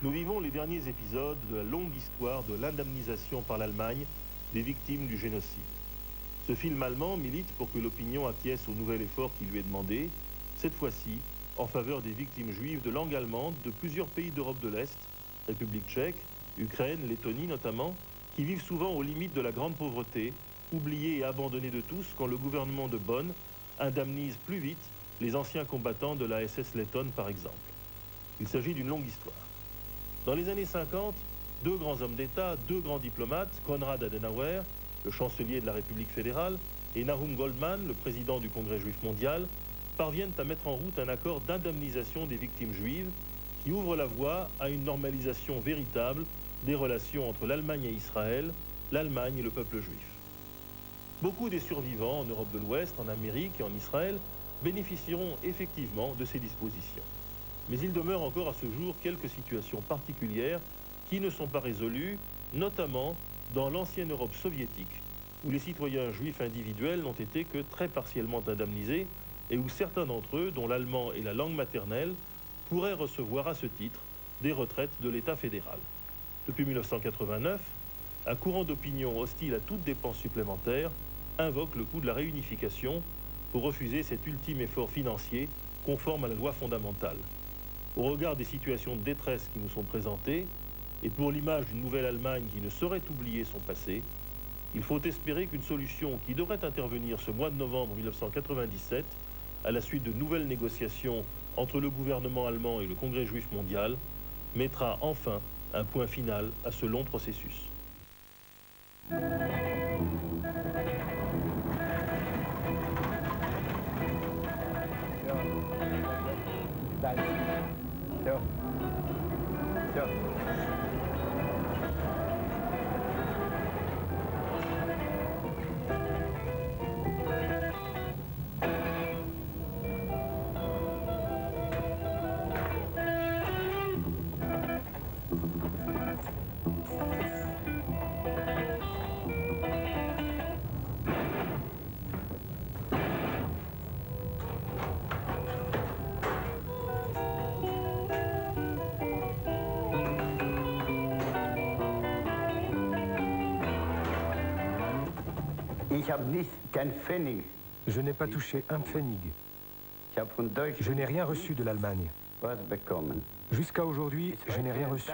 Nous vivons les derniers épisodes de la longue histoire de l'indemnisation par l'Allemagne des victimes du génocide. Ce film allemand milite pour que l'opinion acquiesce au nouvel effort qui lui est demandé, cette fois-ci en faveur des victimes juives de langue allemande de plusieurs pays d'Europe de l'Est, République tchèque, Ukraine, Lettonie notamment, qui vivent souvent aux limites de la grande pauvreté, oubliés et abandonnés de tous quand le gouvernement de Bonn indemnise plus vite les anciens combattants de la SS lettonne par exemple. Il s'agit d'une longue histoire. Dans les années 50, deux grands hommes d'État, deux grands diplomates, Konrad Adenauer, le chancelier de la République fédérale, et Nahum Goldmann, le président du Congrès juif mondial, parviennent à mettre en route un accord d'indemnisation des victimes juives qui ouvre la voie à une normalisation véritable des relations entre l'Allemagne et Israël, l'Allemagne et le peuple juif. Beaucoup des survivants en Europe de l'Ouest, en Amérique et en Israël bénéficieront effectivement de ces dispositions. Mais il demeure encore à ce jour quelques situations particulières qui ne sont pas résolues, notamment dans l'ancienne Europe soviétique, où les citoyens juifs individuels n'ont été que très partiellement indemnisés et où certains d'entre eux, dont l'allemand est la langue maternelle, pourraient recevoir à ce titre des retraites de l'État fédéral. Depuis 1989, un courant d'opinion hostile à toute dépense supplémentaire invoque le coût de la réunification pour refuser cet ultime effort financier conforme à la loi fondamentale. Au regard des situations de détresse qui nous sont présentées, et pour l'image d'une nouvelle Allemagne qui ne saurait oublier son passé, il faut espérer qu'une solution qui devrait intervenir ce mois de novembre 1997, à la suite de nouvelles négociations entre le gouvernement allemand et le Congrès juif mondial, mettra enfin un point final à ce long processus. Je n'ai pas touché un pfennig. Je n'ai rien reçu de l'Allemagne. Jusqu'à aujourd'hui, je n'ai rien reçu.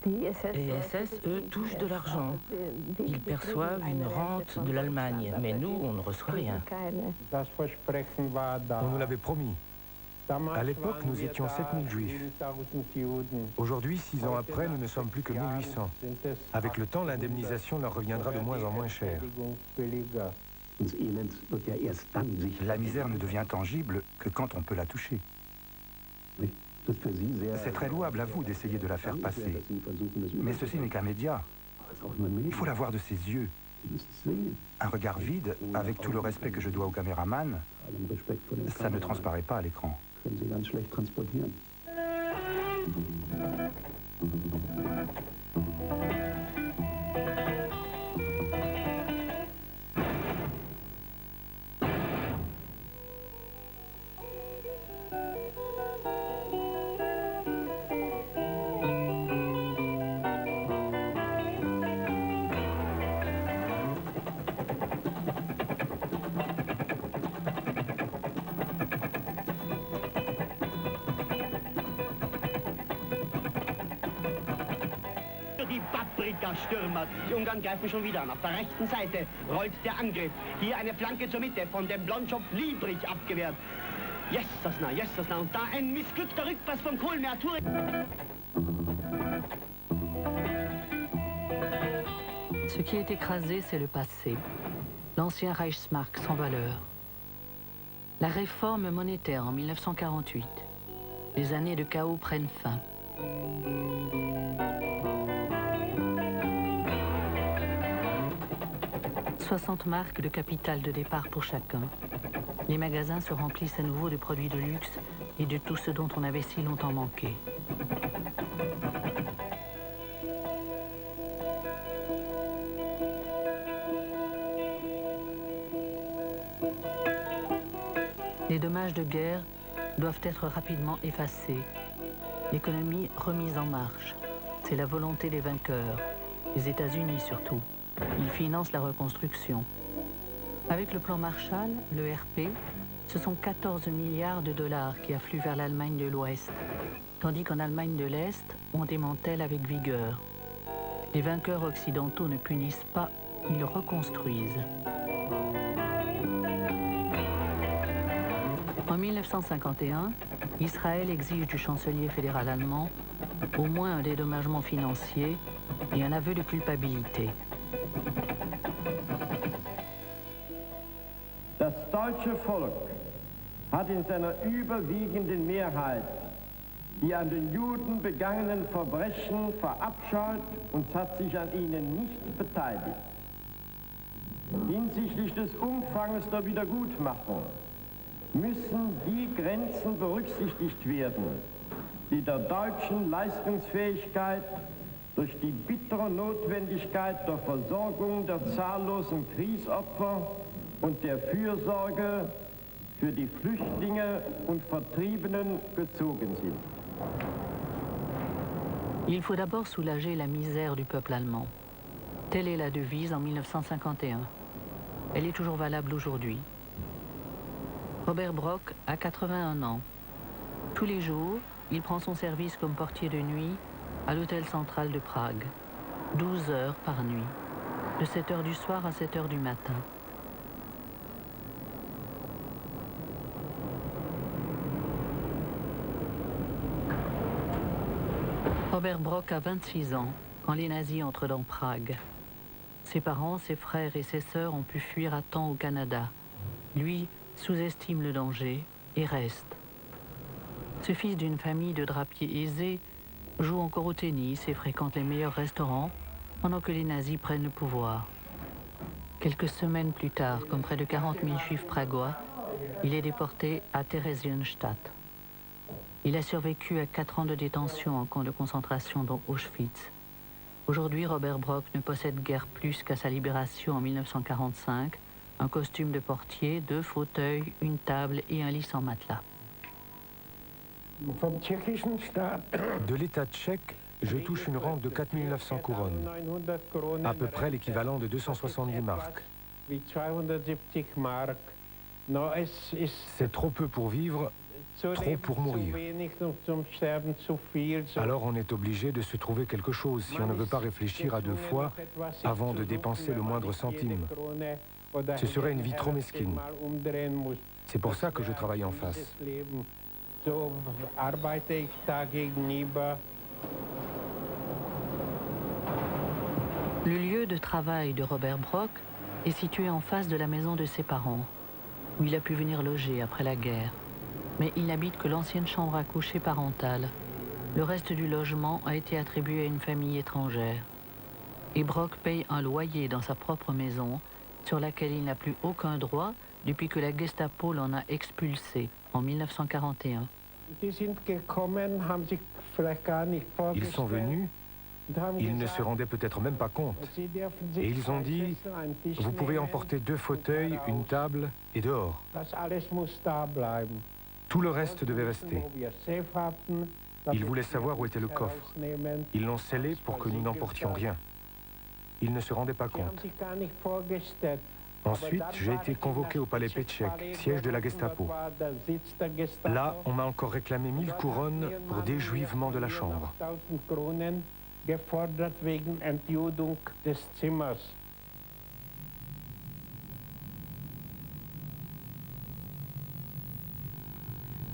Les SS, eux, touchent de l'argent. Ils perçoivent une rente de l'Allemagne, mais nous, on ne reçoit rien. On nous l'avait promis. À l'époque, nous étions 7000 juifs. Aujourd'hui, 6 ans après, nous ne sommes plus que 1800. Avec le temps, l'indemnisation leur reviendra de moins en moins cher. La misère ne devient tangible que quand on peut la toucher. C'est très louable à vous d'essayer de la faire passer. Mais ceci n'est qu'un média. Il faut la voir de ses yeux. Un regard vide, avec tout le respect que je dois au caméraman, ça ne transparaît pas à l'écran. Die Paprika-Stürmer. Die Ungarn greifen schon wieder an. Auf der rechten Seite rollt der Angriff. Hier eine Flanke zur Mitte von dem Blondschopf Liebrich abgewehrt. Jestasna. Und da ein missglückter Rückpass von Kohlmer. Ce qui est écrasé, c'est le passé. L'ancien Reichsmark sans valeur. La réforme monétaire en 1948. Les années de chaos prennent fin. « 60 marques de capital de départ pour chacun. Les magasins se remplissent à nouveau de produits de luxe et de tout ce dont on avait si longtemps manqué. Les dommages de guerre doivent être rapidement effacés. L'économie remise en marche. C'est la volonté des vainqueurs, les États-Unis surtout. Ils financent la reconstruction. Avec le plan Marshall, le RP, ce sont 14 milliards de dollars qui affluent vers l'Allemagne de l'Ouest, tandis qu'en Allemagne de l'Est, on démantèle avec vigueur. Les vainqueurs occidentaux ne punissent pas, ils reconstruisent. En 1951, Israël exige du chancelier fédéral allemand au moins un dédommagement financier et un aveu de culpabilité. Das deutsche Volk hat in seiner überwiegenden Mehrheit die an den Juden begangenen Verbrechen verabscheut und hat sich an ihnen nicht beteiligt. Hinsichtlich des Umfangs der Wiedergutmachung müssen die Grenzen berücksichtigt werden, die der deutschen Leistungsfähigkeit durch die bittere Notwendigkeit der Versorgung der zahllosen Kriegsopfer und der Fürsorge für die Flüchtlinge und Vertriebenen gezogen sind. Il faut d'abord soulager la misère du peuple allemand. Telle est la devise en 1951. Elle est toujours valable aujourd'hui. Robert Brock a 81 ans. Tous les jours, il prend son service comme portier de nuit à l'hôtel central de Prague. 12 heures par nuit, de 7 heures du soir à 7 heures du matin. Robert Brock a 26 ans quand les nazis entrent dans Prague. Ses parents, ses frères et ses sœurs ont pu fuir à temps au Canada. Lui sous-estime le danger et reste. Ce fils d'une famille de drapiers aisés joue encore au tennis et fréquente les meilleurs restaurants pendant que les nazis prennent le pouvoir. Quelques semaines plus tard, comme près de 40 000 juifs pragois, il est déporté à Theresienstadt. Il a survécu à 4 ans de détention en camp de concentration dans Auschwitz. Aujourd'hui, Robert Brock ne possède guère plus qu'à sa libération en 1945, un costume de portier, 2 fauteuils, une table et un lit sans matelas. De l'État tchèque, je touche une rente de 4 900 couronnes, à peu près l'équivalent de 270 marks. C'est trop peu pour vivre, trop pour mourir. Alors on est obligé de se trouver quelque chose si on ne veut pas réfléchir à 2 fois avant de dépenser le moindre centime. Ce serait une vie trop mesquine. C'est pour ça que je travaille en face. Le lieu de travail de Robert Brock est situé en face de la maison de ses parents, où il a pu venir loger après la guerre. Mais il n'habite que l'ancienne chambre à coucher parentale. Le reste du logement a été attribué à une famille étrangère. Et Brock paye un loyer dans sa propre maison, sur laquelle il n'a plus aucun droit depuis que la Gestapo l'en a expulsé en 1941. Ils sont venus, ils ne se rendaient peut-être même pas compte. Et ils ont dit, vous pouvez emporter 2 fauteuils, une table et dehors. Tout le reste devait rester. Ils voulaient savoir où était le coffre. Ils l'ont scellé pour que nous n'emportions rien. Ils ne se rendaient pas compte. Ensuite, j'ai été convoqué au palais Petschek, siège de la Gestapo. Là, on m'a encore réclamé 1000 couronnes pour déjuivement de la chambre.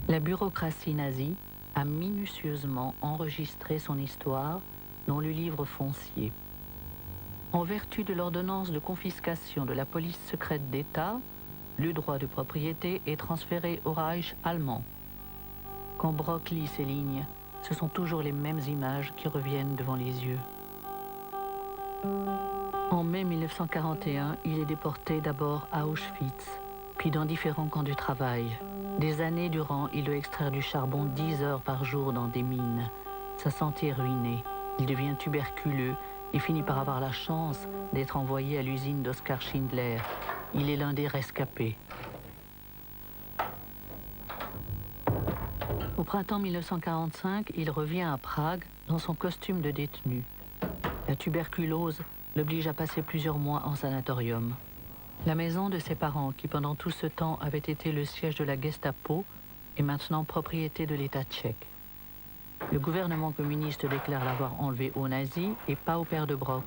La bureaucratie nazie a minutieusement enregistré son histoire dans le livre foncier. En vertu de l'ordonnance de confiscation de la police secrète d'État, le droit de propriété est transféré au Reich allemand. Quand Brock lit ces lignes, ce sont toujours les mêmes images qui reviennent devant les yeux. En mai 1941, il est déporté d'abord à Auschwitz, puis dans différents camps du travail. Des années durant, il doit extraire du charbon 10 heures par jour dans des mines. Sa santé est ruinée. Il devient tuberculeux et finit par avoir la chance d'être envoyé à l'usine d'Oskar Schindler. Il est l'un des rescapés. Au printemps 1945, il revient à Prague dans son costume de détenu. La tuberculose l'oblige à passer plusieurs mois en sanatorium. La maison de ses parents, qui pendant tout ce temps avait été le siège de la Gestapo, est maintenant propriété de l'État tchèque. Le gouvernement communiste déclare l'avoir enlevé aux nazis et pas au père de Brock.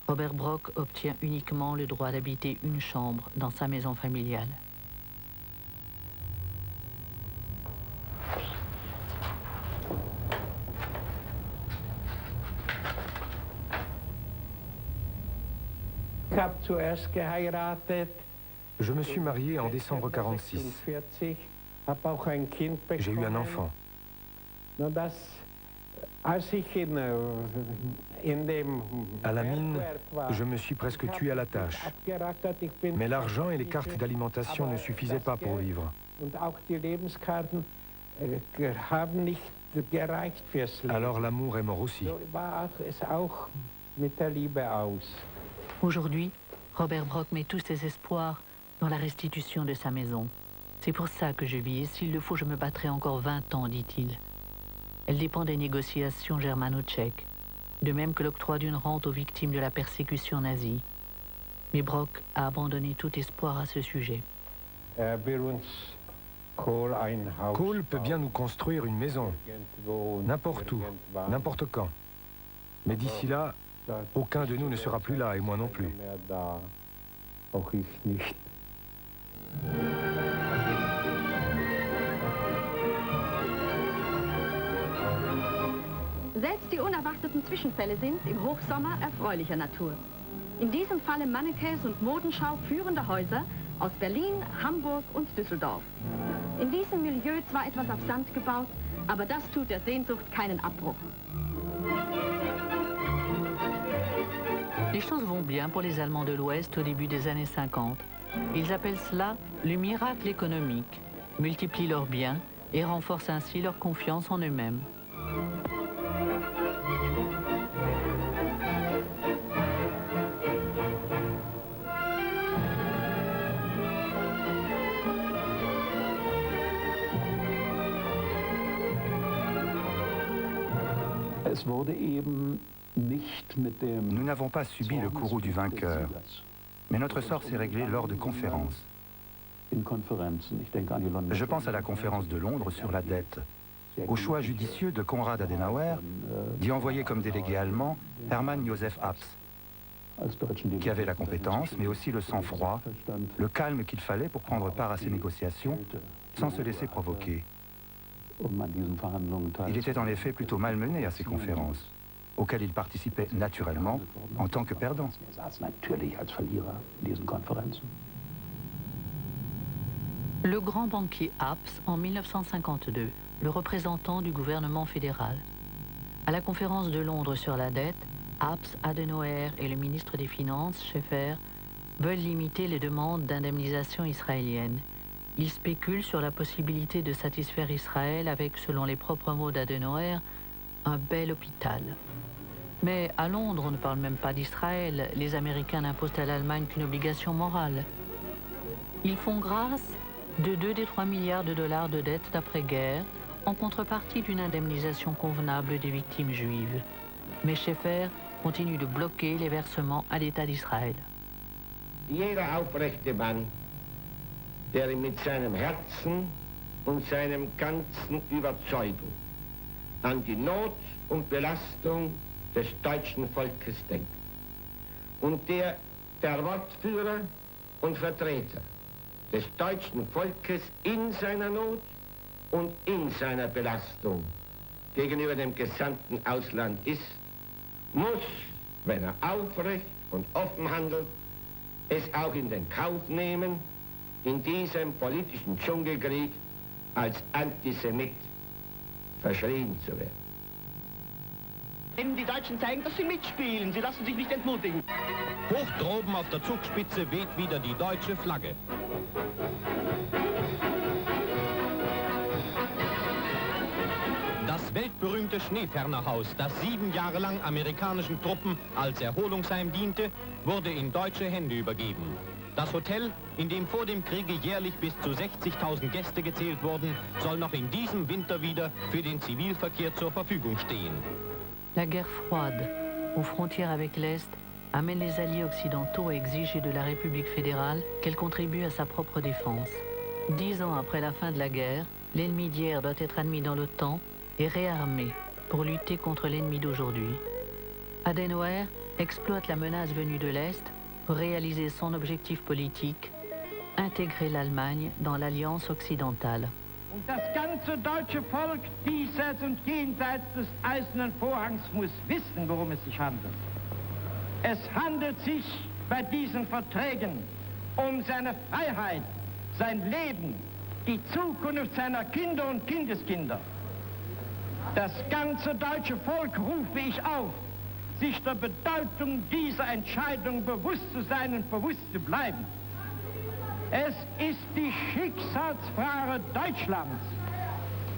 Robert Brock obtient uniquement le droit d'habiter une chambre dans sa maison familiale. Je me suis marié en décembre 1946. J'ai eu un enfant. À la mine, je me suis presque tué à la tâche. Mais l'argent et les cartes d'alimentation ne suffisaient pas pour vivre. Alors l'amour est mort aussi. Aujourd'hui, Robert Brock met tous ses espoirs dans la restitution de sa maison. C'est pour ça que je vis, et s'il le faut, je me battrai encore 20 ans, dit-il. Elle dépend des négociations germano-tchèques, de même que l'octroi d'une rente aux victimes de la persécution nazie. Mais Brock a abandonné tout espoir à ce sujet. Kohl peut bien nous construire une maison, n'importe où, n'importe quand. Mais d'ici là, aucun de nous ne sera plus là, et moi non plus. Selbst die unerwarteten Zwischenfälle sind im Hochsommer erfreulicher Natur. In diesem Falle Mannequins und Modenschau führender Häuser aus Berlin, Hamburg und Düsseldorf. In diesem Milieu zwar etwas auf Sand gebaut, aber das tut der Sehnsucht keinen Abbruch. Les choses vont bien pour les Allemands de l'Ouest au début des années 50. Ils appellent cela le miracle économique, multiplient leurs biens et renforcent ainsi leur confiance en eux-mêmes. Nous n'avons pas subi le courroux du vainqueur, mais notre sort s'est réglé lors de conférences. Je pense à la conférence de Londres sur la dette, au choix judicieux de Konrad Adenauer d'y envoyer comme délégué allemand Hermann Josef Abs, qui avait la compétence, mais aussi le sang-froid, le calme qu'il fallait pour prendre part à ces négociations sans se laisser provoquer. Il était en effet plutôt malmené à ces conférences, auxquelles il participait naturellement en tant que perdant. Le grand banquier Abs, en 1952, le représentant du gouvernement fédéral. À la conférence de Londres sur la dette, Abs, Adenauer et le ministre des Finances, Schaeffer, veulent limiter les demandes d'indemnisation israélienne. Ils spéculent sur la possibilité de satisfaire Israël avec, selon les propres mots d'Adenauer, un bel hôpital. Mais à Londres, on ne parle même pas d'Israël. Les Américains n'imposent à l'Allemagne qu'une obligation morale. Ils font grâce de 2 des 3 milliards de dollars de dette d'après-guerre en contrepartie d'une indemnisation convenable des victimes juives. Mais Schaeffer continue de bloquer les versements à l'État d'Israël. Jeder aufrechte Mann, der mit seinem Herzen und seinem ganzen Überzeugung an die Not und Belastung des deutschen Volkes denkt und der Wortführer und Vertreter des deutschen Volkes in seiner Not und in seiner Belastung gegenüber dem gesamten Ausland ist, muss, wenn er aufrecht und offen handelt, es auch in den Kauf nehmen, in diesem politischen Dschungelkrieg als Antisemit verschrien zu werden. Die Deutschen zeigen, dass sie mitspielen. Sie lassen sich nicht entmutigen. Hoch droben auf der Zugspitze weht wieder die deutsche Flagge. Das weltberühmte Schneefernerhaus, das 7 Jahre lang amerikanischen Truppen als Erholungsheim diente, wurde in deutsche Hände übergeben. Das Hotel, in dem vor dem Kriege jährlich bis zu 60.000 Gäste gezählt wurden, soll noch in diesem Winter wieder für den Zivilverkehr zur Verfügung stehen. La guerre froide, aux frontières avec l'Est, amène les alliés occidentaux à exiger de la République fédérale qu'elle contribue à sa propre défense. 10 ans après la fin de la guerre, l'ennemi d'hier doit être admis dans l'OTAN et réarmé pour lutter contre l'ennemi d'aujourd'hui. Adenauer exploite la menace venue de l'Est pour réaliser son objectif politique, intégrer l'Allemagne dans l'Alliance occidentale. Und das ganze deutsche Volk diesseits und jenseits des Eisernen Vorhangs muss wissen, worum es sich handelt. Es handelt sich bei diesen Verträgen um seine Freiheit, sein Leben, die Zukunft seiner Kinder und Kindeskinder. Das ganze deutsche Volk rufe ich auf, sich der Bedeutung dieser Entscheidung bewusst zu sein und bewusst zu bleiben. Es ist die Schicksalsfrage Deutschlands.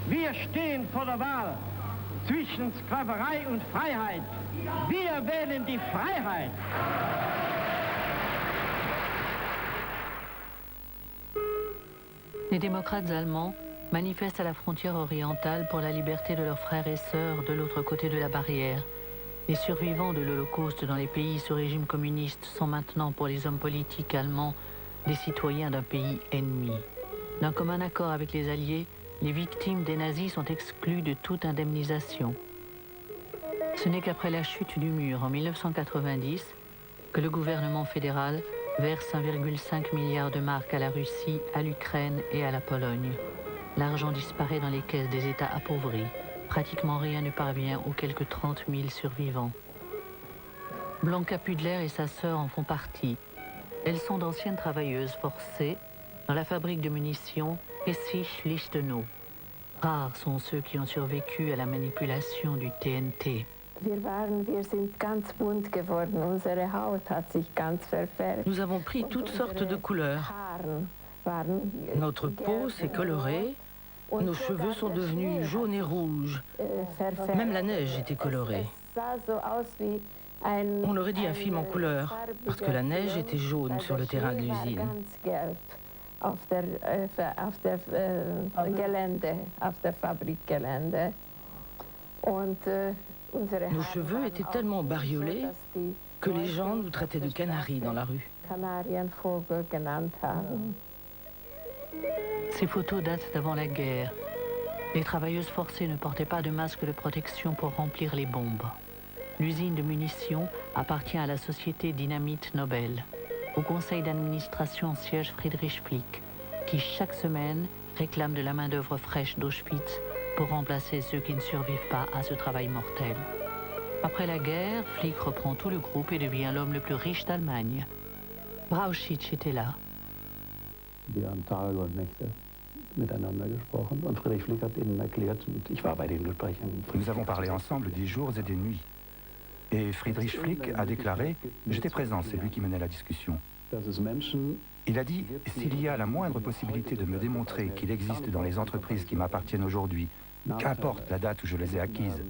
Wir stehen vor der Wahl zwischen Sklaverei und Freiheit. Wir wählen die Freiheit. Les démocrates allemands manifestent à la frontière orientale pour la liberté de leurs frères et sœurs de l'autre côté de la barrière. Les survivants de l'Holocauste dans les pays sous régime communiste sont maintenant pour les hommes politiques allemands des citoyens d'un pays ennemi. D'un commun accord avec les Alliés, les victimes des nazis sont exclues de toute indemnisation. Ce n'est qu'après la chute du mur en 1990 que le gouvernement fédéral verse 1,5 milliard de marks à la Russie, à l'Ukraine et à la Pologne. L'argent disparaît dans les caisses des États appauvris. Pratiquement rien ne parvient aux quelques 30 000 survivants. Blanca Pudler et sa sœur en font partie. Elles sont d'anciennes travailleuses forcées dans la fabrique de munitions Hessig-Lichtenau. Rares sont ceux qui ont survécu à la manipulation du TNT. Nous avons pris toutes sortes de couleurs. Notre peau s'est colorée, nos cheveux sont devenus jaunes et rouges. Même la neige était colorée. On aurait dit un film en couleur, parce que la neige était jaune sur le terrain de l'usine. Nos cheveux étaient tellement bariolés que les gens nous traitaient de canaris dans la rue. Ces photos datent d'avant la guerre. Les travailleuses forcées ne portaient pas de masque de protection pour remplir les bombes. L'usine de munitions appartient à la société Dynamite Nobel. Au conseil d'administration siège Friedrich Flick, qui chaque semaine réclame de la main-d'œuvre fraîche d'Auschwitz pour remplacer ceux qui ne survivent pas à ce travail mortel. Après la guerre, Flick reprend tout le groupe et devient l'homme le plus riche d'Allemagne. Brauchitsch était là. Wir haben Tage und Nächte miteinander gesprochen und Friedrich Flick hat ihnen erklärt, und ich war bei den Gesprächen. Nous avons parlé ensemble des jours et des nuits. Et Friedrich Flick a déclaré, j'étais présent, c'est lui qui menait la discussion. Il a dit, s'il y a la moindre possibilité de me démontrer qu'il existe dans les entreprises qui m'appartiennent aujourd'hui, qu'importe la date où je les ai acquises,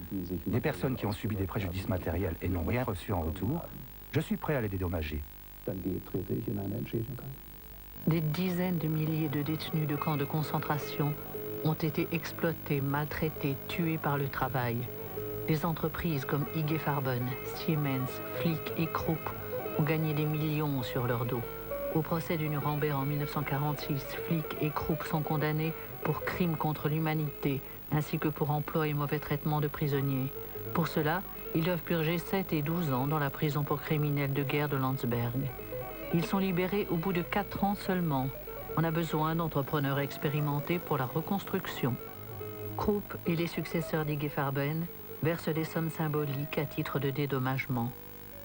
des personnes qui ont subi des préjudices matériels et n'ont rien reçu en retour, je suis prêt à les dédommager. Des dizaines de milliers de détenus de camps de concentration ont été exploités, maltraités, tués par le travail. Des entreprises comme IG Farben, Siemens, Flick et Krupp ont gagné des millions sur leur dos. Au procès du Nuremberg en 1946, Flick et Krupp sont condamnés pour crimes contre l'humanité, ainsi que pour emploi et mauvais traitement de prisonniers. Pour cela, ils doivent purger 7 et 12 ans dans la prison pour criminels de guerre de Landsberg. Ils sont libérés au bout de 4 ans seulement. On a besoin d'entrepreneurs expérimentés pour la reconstruction. Krupp et les successeurs d'IG Farben versent des sommes symboliques à titre de dédommagement.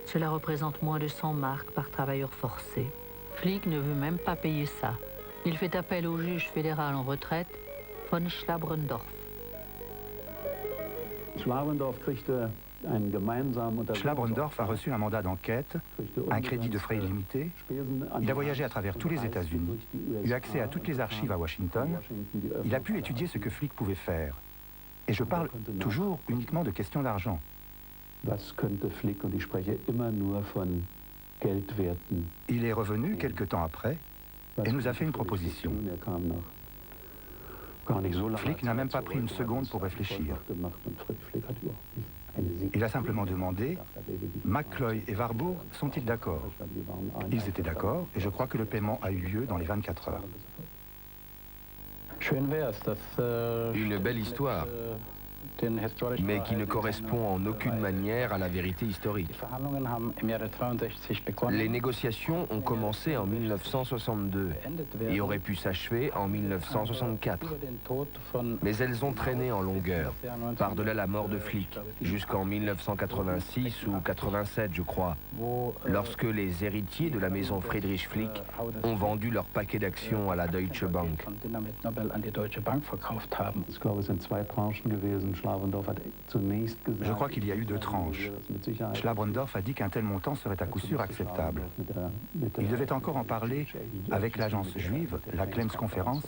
Cela représente moins de 100 marks par travailleur forcé. Flick ne veut même pas payer ça. Il fait appel au juge fédéral en retraite, von Schlabrendorf. Schlabrendorf a reçu un mandat d'enquête, un crédit de frais illimité. Il a voyagé à travers tous les États-Unis, eu accès à toutes les archives à Washington. Il a pu étudier ce que Flick pouvait faire. Et je parle toujours uniquement de questions d'argent. Il est revenu quelque temps après et nous a fait une proposition. Flick n'a même pas pris une seconde pour réfléchir. Il a simplement demandé « McCloy et Warburg sont-ils d'accord ?» Ils étaient d'accord et je crois que le paiement a eu lieu dans les 24 heures. Une belle histoire, mais qui ne correspond en aucune manière à la vérité historique. Les négociations ont commencé en 1962 et auraient pu s'achever en 1964. Mais elles ont traîné en longueur, par-delà la mort de Flick, jusqu'en 1986 ou 87, je crois, lorsque les héritiers de la maison Friedrich Flick ont vendu leur paquet d'actions à la Deutsche Bank. Je crois qu'il y a eu 2 tranches. Schlabrendorf a dit qu'un tel montant serait à coup sûr acceptable. Il devait encore en parler avec l'agence juive, la Clems Conférence,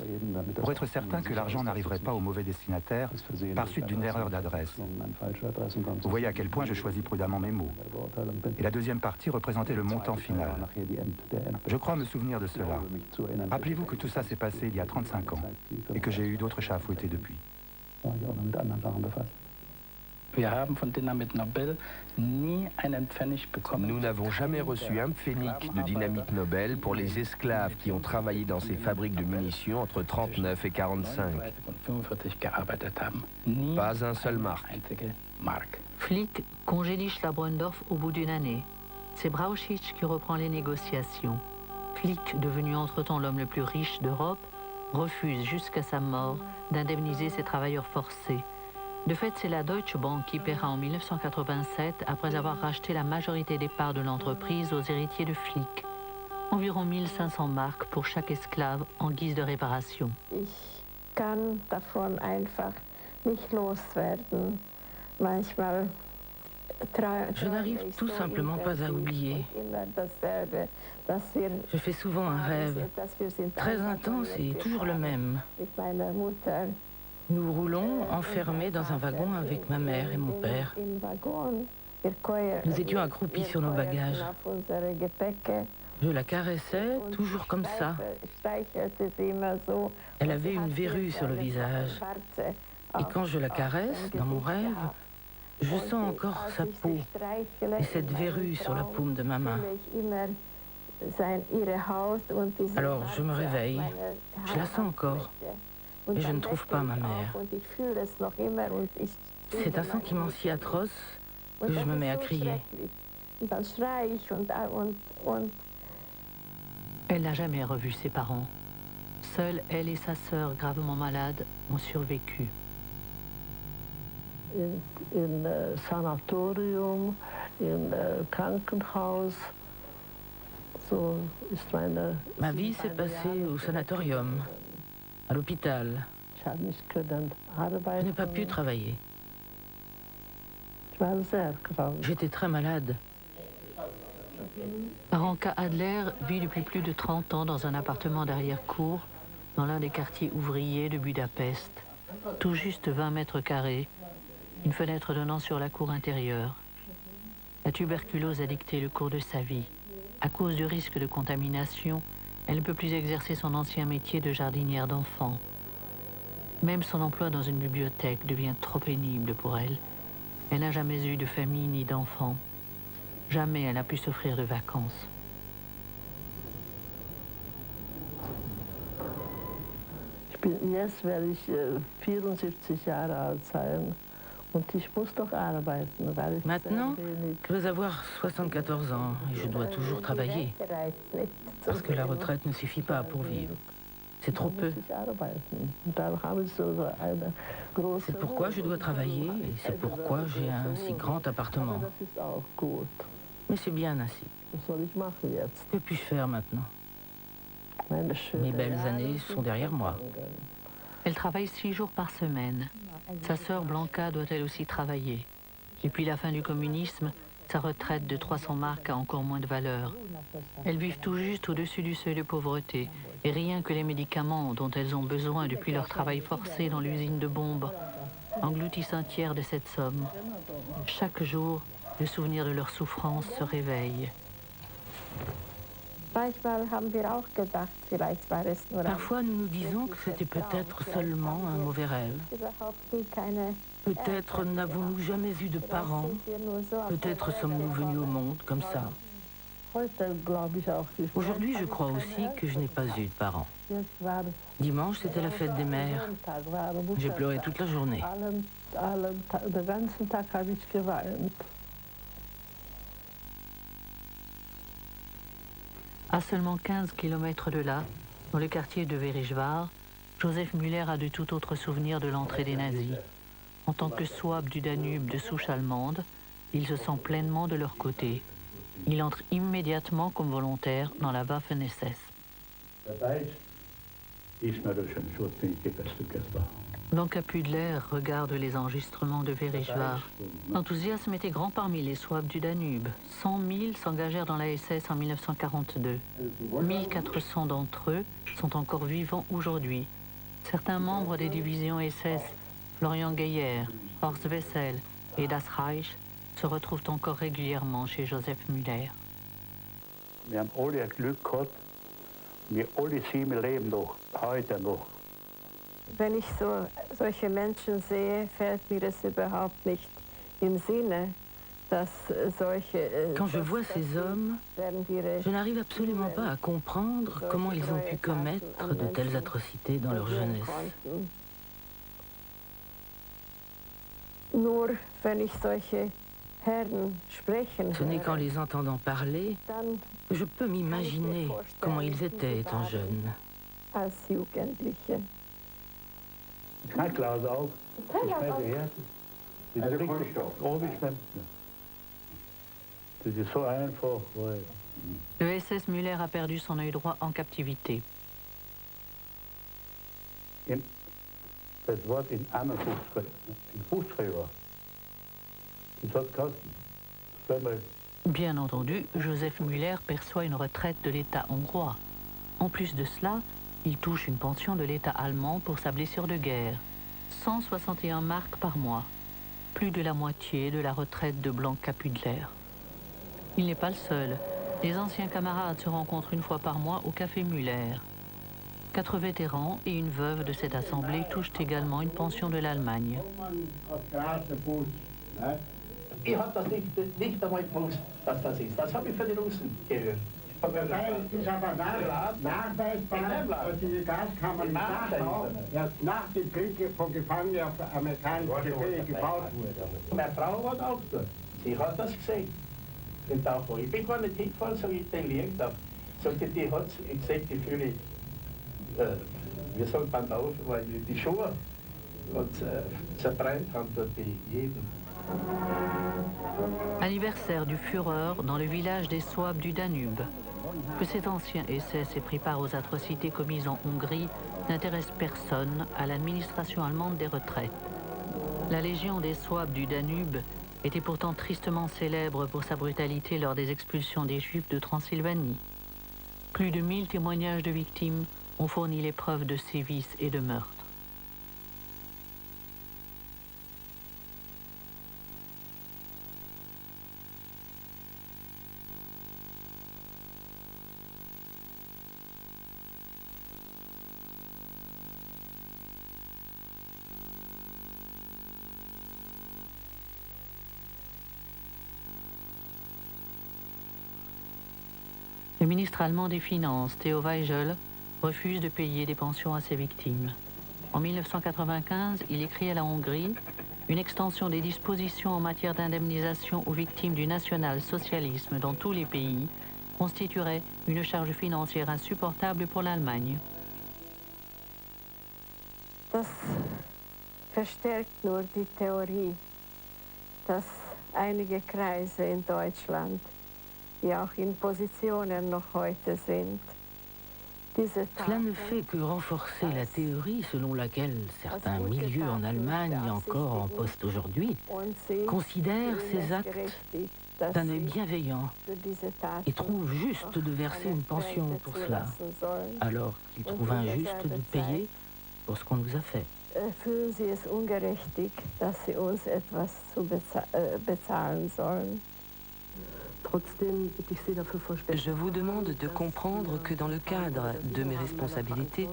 pour être certain que l'argent n'arriverait pas au mauvais destinataire par suite d'une erreur d'adresse. Vous voyez à quel point je choisis prudemment mes mots. Et la deuxième partie représentait le montant final. Je crois me souvenir de cela. Rappelez-vous que tout ça s'est passé il y a 35 ans et que j'ai eu d'autres chats à fouetter depuis. Nous n'avons jamais reçu un pfennig de dynamite Nobel pour les esclaves qui ont travaillé dans ces fabriques de munitions entre 39 et 45. Pas un seul marque. Flick congédie Schlabrendorf au bout d'une année. C'est Brauchitsch qui reprend les négociations. Flick, devenu entre-temps l'homme le plus riche d'Europe, refuse jusqu'à sa mort d'indemniser ses travailleurs forcés. De fait, c'est la Deutsche Bank qui paiera en 1987 après avoir racheté la majorité des parts de l'entreprise aux héritiers de Flick. Environ 1500 marks pour chaque esclave en guise de réparation. Je n'arrive tout simplement pas à oublier. Je fais souvent un rêve, très intense et toujours le même. Nous roulons enfermés dans un wagon avec ma mère et mon père. Nous étions accroupis sur nos bagages. Je la caressais, toujours comme ça. Elle avait une verrue sur le visage. Et quand je la caresse, dans mon rêve, je sens encore sa peau et cette verrue sur la paume de ma main. Alors je me réveille, je la sens encore, mais je ne trouve pas ma mère. C'est un sentiment si atroce que je me mets à crier. Elle n'a jamais revu ses parents. Seules elle et sa sœur, gravement malades, ont survécu. Sanatorium, Krankenhaus. Ma vie s'est passée au sanatorium, à l'hôpital. Je n'ai pas pu travailler. J'étais très malade. Ranka Adler vit depuis plus de 30 ans dans un appartement d'arrière-cour, dans l'un des quartiers ouvriers de Budapest. Tout juste 20 mètres carrés, une fenêtre donnant sur la cour intérieure. La tuberculose a dicté le cours de sa vie. À cause du risque de contamination, elle ne peut plus exercer son ancien métier de jardinière d'enfants. Même son emploi dans une bibliothèque devient trop pénible pour elle. Elle n'a jamais eu de famille ni d'enfants. Jamais elle n'a pu s'offrir de vacances. Jetzt werde ich 74 Jahre alt sein. Maintenant, je vais avoir 74 ans et je dois toujours travailler. Parce que la retraite ne suffit pas pour vivre. C'est trop peu. C'est pourquoi je dois travailler et c'est pourquoi j'ai un si grand appartement. Mais c'est bien ainsi. Que puis-je faire maintenant? Mes belles années sont derrière moi. Elle travaille 6 jours par semaine. Sa sœur Blanca doit elle aussi travailler. Depuis la fin du communisme, sa retraite de 300 marks a encore moins de valeur. Elles vivent tout juste au-dessus du seuil de pauvreté. Et rien que les médicaments dont elles ont besoin depuis leur travail forcé dans l'usine de bombes engloutissent un tiers de cette somme. Chaque jour, le souvenir de leur souffrance se réveille. Parfois, nous nous disons que c'était peut-être seulement un mauvais rêve. Peut-être n'avons-nous jamais eu de parents. Peut-être sommes-nous venus au monde comme ça. Aujourd'hui, je crois aussi que je n'ai pas eu de parents. Dimanche, c'était la fête des mères. J'ai pleuré toute la journée. À seulement 15 km de là, dans le quartier de Verichvar, Joseph Müller a de tout autres souvenirs de l'entrée des nazis. En tant que souabe du Danube de souche allemande, il se sent pleinement de leur côté. Il entre immédiatement comme volontaire dans la Waffen-SS. Blanca Pudler regarde les enregistrements de Verichvar. L'enthousiasme était grand parmi les souabes du Danube. 100 000 s'engagèrent dans la SS en 1942. 1400 d'entre eux sont encore vivants aujourd'hui. Certains membres des divisions SS, Florian Geyer, Horst Wessel et Das Reich, se retrouvent encore régulièrement chez Joseph Müller. Wir haben alle ein Glück gehabt. Wir alle 7 leben noch, heute noch. Wenn ich solche Menschen sehe, fällt mir das überhaupt nicht im Sinne, dass solche... Quand je vois ces hommes, je n'arrive absolument pas à comprendre comment ils ont pu commettre de telles atrocités dans leur jeunesse. Nur wenn ich solche Ce n'est qu'en les entendant parler que je peux m'imaginer comment ils étaient étant jeunes. Kein Glas auf, ich schmeiße her. Das ist richtig aufgeschnitten. Das ist so einfach. Le SS Müller a perdu son œil droit en captivité. Das Wort in 50 war. Bien entendu, Joseph Müller perçoit une retraite de l'État hongrois. En plus de cela, il touche une pension de l'État allemand pour sa blessure de guerre. 161 marks par mois, plus de la moitié de la retraite de Blanca Pudler. Il n'est pas le seul. Les anciens camarades se rencontrent une fois par mois au Café Müller. 4 vétérans et une veuve de cette assemblée touchent également une pension de l'Allemagne. Ich habe das nicht einmal gewusst, dass das ist. Das habe ich von den Russen gehört. Das ist aber nachweisbar, dass diese Gaskammern erst nach dem Krieg von Gefangenen auf amerikanische Befehl gebaut wurden. Meine Frau war auch da. Sie hat das gesehen. Den Tag, wo ich bin gar nicht hingefahren, so wie ich den liegen darf. Sagte, die hat gesehen, die fühle wie sagt man auf, weil die Schuhe und zerbrennt haben dort jeden. Anniversaire du Führer dans le village des Souabes du Danube. Que cet ancien SS ait pris part aux atrocités commises en Hongrie n'intéresse personne à l'administration allemande des retraites. La Légion des Souabes du Danube était pourtant tristement célèbre pour sa brutalité lors des expulsions des Juifs de Transylvanie. Plus de 1000 témoignages de victimes ont fourni les preuves de sévices et de meurtres. Le ministre allemand des Finances, Theo Weigel, refuse de payer des pensions à ses victimes. En 1995, il écrit à la Hongrie une extension des dispositions en matière d'indemnisation aux victimes du national-socialisme dans tous les pays constituerait une charge financière insupportable pour l'Allemagne. Das verstärkt nur die Theorie, dass einige Kreise in Deutschland, die auch in Positionen noch heute sind, cela ne fait que renforcer la théorie selon laquelle certains milieux en Allemagne, encore en poste aujourd'hui, considèrent ces actes d'un œil bienveillant et trouvent juste de verser une pension pour cela, alors qu'ils trouvent injuste de payer pour ce qu'on nous a fait. Fühlen Sie es ungerechtig, dass Sie uns etwas zu bezahlen sollen? Je vous demande de comprendre que dans le cadre de mes responsabilités,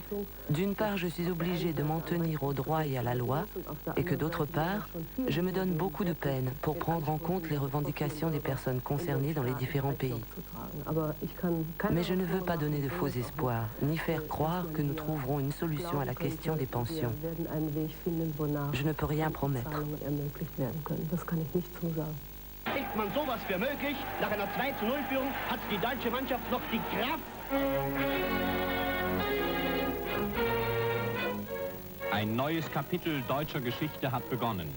d'une part, je suis obligée de m'en tenir au droit et à la loi, et que d'autre part, je me donne beaucoup de peine pour prendre en compte les revendications des personnes concernées dans les différents pays. Mais je ne veux pas donner de faux espoirs, ni faire croire que nous trouverons une solution à la question des pensions. Je ne peux rien promettre. Hält man sowas für möglich? Nach einer 2:0-Führung hat die deutsche Mannschaft noch die Kraft. Ein neues Kapitel deutscher Geschichte hat begonnen.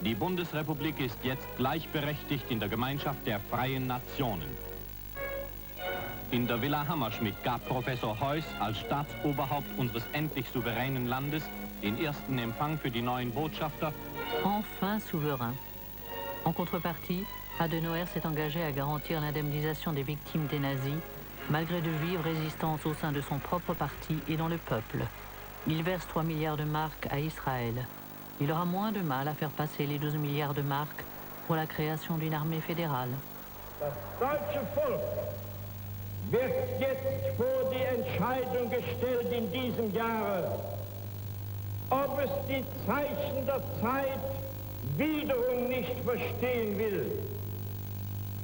Die Bundesrepublik ist jetzt gleichberechtigt in der Gemeinschaft der freien Nationen. In der Villa Hammerschmidt gab Professor Heuss als Staatsoberhaupt unseres endlich souveränen Landes den ersten Empfang für die neuen Botschafter. Enfin souverain. En contrepartie, Adenauer s'est engagé à garantir l'indemnisation des victimes des nazis, malgré de vives résistances au sein de son propre parti et dans le peuple. Il verse 3 milliards de marks à Israël. Il aura moins de mal à faire passer les 12 milliards de marks pour la création d'une armée fédérale. Das deutsche Volk wird jetzt vor die Entscheidung gestellt in diesem Jahre, ob es die Zeichen der Zeit wiederum nicht verstehen will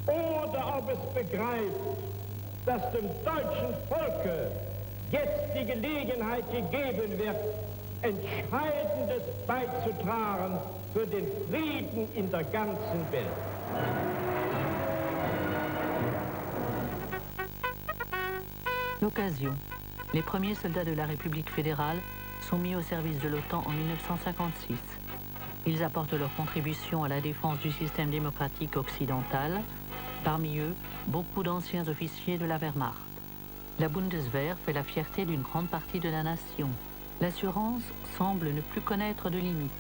oder ob es begreift, dass dem deutschen Volke jetzt die Gelegenheit gegeben wird, Entscheidendes beizutragen für den Frieden in der ganzen Welt. L'occasion. Les premiers soldats de la République fédérale sont mis au service de l'OTAN en 1956. Ils apportent leur contribution à la défense du système démocratique occidental, parmi eux, beaucoup d'anciens officiers de la Wehrmacht. La Bundeswehr fait la fierté d'une grande partie de la nation. L'assurance semble ne plus connaître de limites.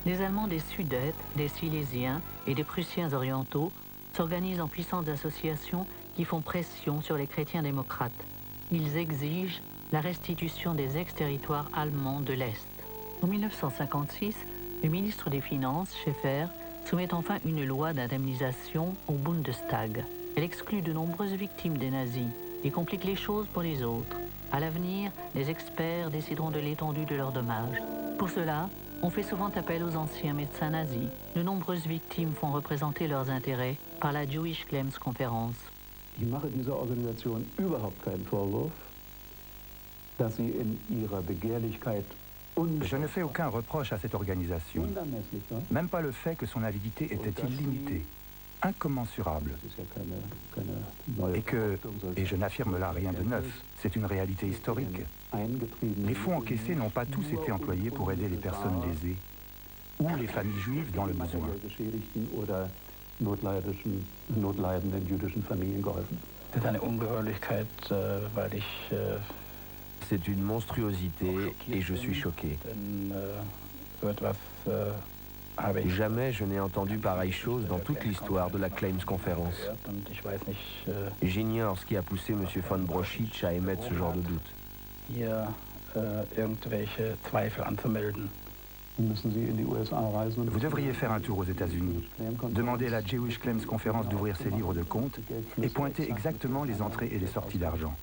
Les Allemands des Sudètes, des Silésiens et des Prussiens orientaux s'organisent en puissantes associations qui font pression sur les chrétiens démocrates. Ils exigent la restitution des ex-territoires allemands de l'Est. En 1956, le ministre des Finances, Schäfer, soumet enfin une loi d'indemnisation au Bundestag. Elle exclut de nombreuses victimes des nazis et complique les choses pour les autres. À l'avenir, les experts décideront de l'étendue de leurs dommages. Pour cela, on fait souvent appel aux anciens médecins nazis. De nombreuses victimes font représenter leurs intérêts par la Jewish Claims Conference. Ich mache dieser Organisation überhaupt keinen Vorwurf, dass sie in ihrer Begehrlichkeit Je ne fais aucun reproche à cette organisation, même pas le fait que son avidité était illimitée, incommensurable, et je n'affirme là rien de neuf, c'est une réalité historique. Les fonds encaissés n'ont pas tous été employés pour aider les personnes lésées ou les familles juives dans le besoin. notleidenden jüdischen Familien geholfen. Das ist eine Ungeheuerlichkeit, weil ich... C'est une monstruosité et je suis choqué. Jamais je n'ai entendu pareille chose dans toute l'histoire de la Claims Conference. J'ignore ce qui a poussé M. von Broschitsch à émettre ce genre de doute. Vous devriez faire un tour aux États-Unis, demander à la Jewish Claims Conference d'ouvrir ses livres de comptes et pointer exactement les entrées et les sorties d'argent.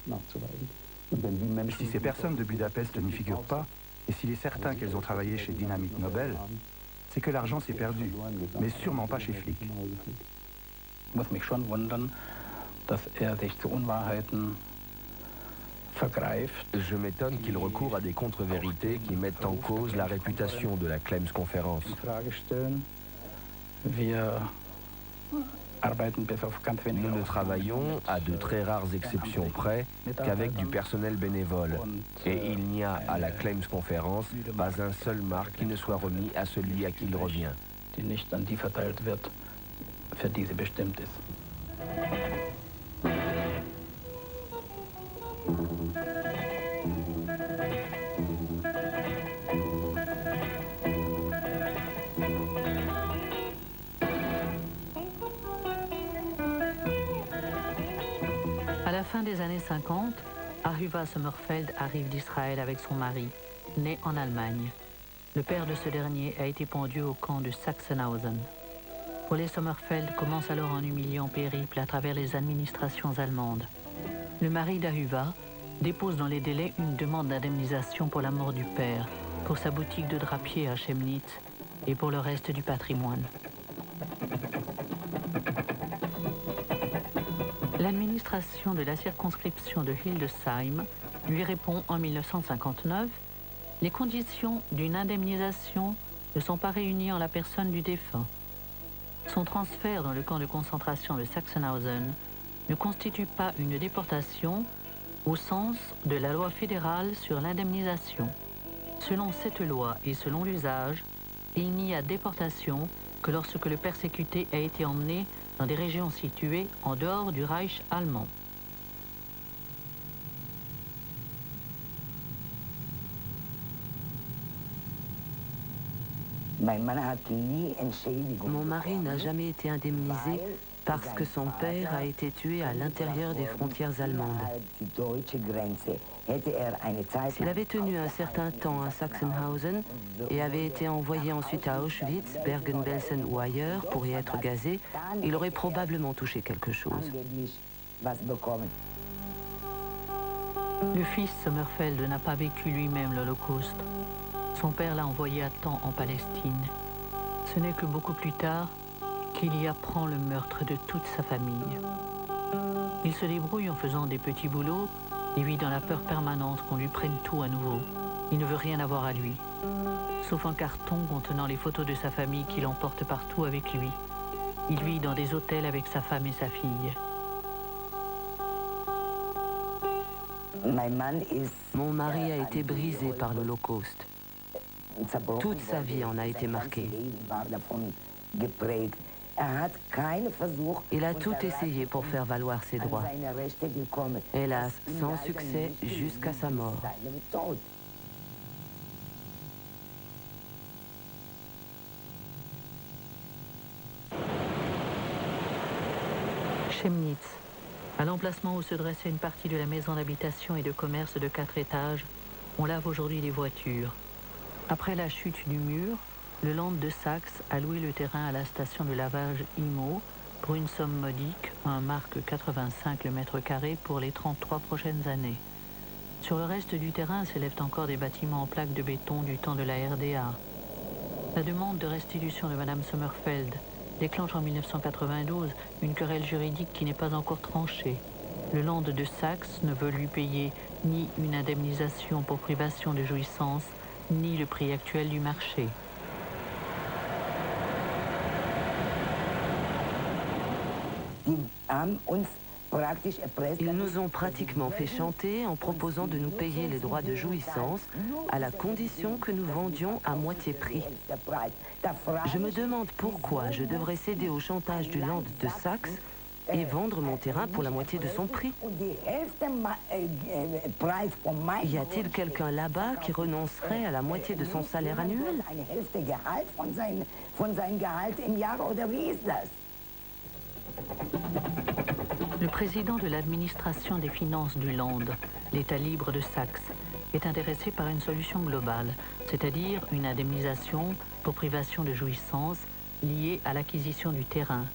Si ces personnes de Budapest n'y figurent pas, et s'il est certain qu'elles ont travaillé chez Dynamit Nobel, c'est que l'argent s'est perdu, mais sûrement pas chez Flick. Je m'étonne qu'il recourt à des contre-vérités qui mettent en cause la réputation de la Claims Conference. Nous ne travaillons, à de très rares exceptions près, qu'avec du personnel bénévole. Et il n'y a à la Claims Conference pas un seul marque qui ne soit remis à celui à qui il revient. À la fin des années 50, Ahuva Sommerfeld arrive d'Israël avec son mari, né en Allemagne. Le père de ce dernier a été pendu au camp de Sachsenhausen. Pour les Sommerfeld commence alors un humiliant périple à travers les administrations allemandes. Le mari d'Ahuva dépose dans les délais une demande d'indemnisation pour la mort du père, pour sa boutique de drapier à Chemnitz et pour le reste du patrimoine. L'administration de la circonscription de Hildesheim lui répond en 1959 « Les conditions d'une indemnisation ne sont pas réunies en la personne du défunt. Son transfert dans le camp de concentration de Sachsenhausen ne constitue pas une déportation au sens de la loi fédérale sur l'indemnisation. Selon cette loi et selon l'usage, il n'y a déportation que lorsque le persécuté a été emmené dans des régions situées en dehors du Reich allemand. » Mon mari n'a jamais été indemnisé parce que son père a été tué à l'intérieur des frontières allemandes. S'il avait tenu un certain temps à Sachsenhausen et avait été envoyé ensuite à Auschwitz, Bergen-Belsen ou ailleurs pour y être gazé, il aurait probablement touché quelque chose. Le fils Sommerfeld n'a pas vécu lui-même l'Holocauste. Son père l'a envoyé à temps en Palestine. Ce n'est que beaucoup plus tard qu'il y apprend le meurtre de toute sa famille. Il se débrouille en faisant des petits boulots et vit dans la peur permanente qu'on lui prenne tout à nouveau. Il ne veut rien avoir à lui, sauf un carton contenant les photos de sa famille qu'il emporte partout avec lui. Il vit dans des hôtels avec sa femme et sa fille. Mon mari a été brisé par l'Holocauste. Toute sa vie en a été marquée. Il a tout essayé pour faire valoir ses droits. Hélas, sans succès jusqu'à sa mort. Chemnitz, à l'emplacement où se dressait une partie de la maison d'habitation et de commerce de 4 étages, on lave aujourd'hui des voitures. Après la chute du mur, le Land de Saxe a loué le terrain à la station de lavage IMO pour une somme modique, 1 mark 85 le mètre carré pour les 33 prochaines années. Sur le reste du terrain s'élèvent encore des bâtiments en plaques de béton du temps de la RDA. La demande de restitution de Madame Sommerfeld déclenche en 1992 une querelle juridique qui n'est pas encore tranchée. Le Land de Saxe ne veut lui payer ni une indemnisation pour privation de jouissance, ni le prix actuel du marché. Ils nous ont pratiquement fait chanter en proposant de nous payer les droits de jouissance à la condition que nous vendions à moitié prix. Je me demande pourquoi je devrais céder au chantage du Land de Saxe et vendre mon terrain pour la moitié de son prix. Y a-t-il quelqu'un là-bas qui renoncerait à la moitié de son salaire annuel? Le président de l'administration des finances du Land, l'État libre de Saxe, est intéressé par une solution globale, c'est-à-dire une indemnisation pour privation de jouissance liée à l'acquisition du terrain.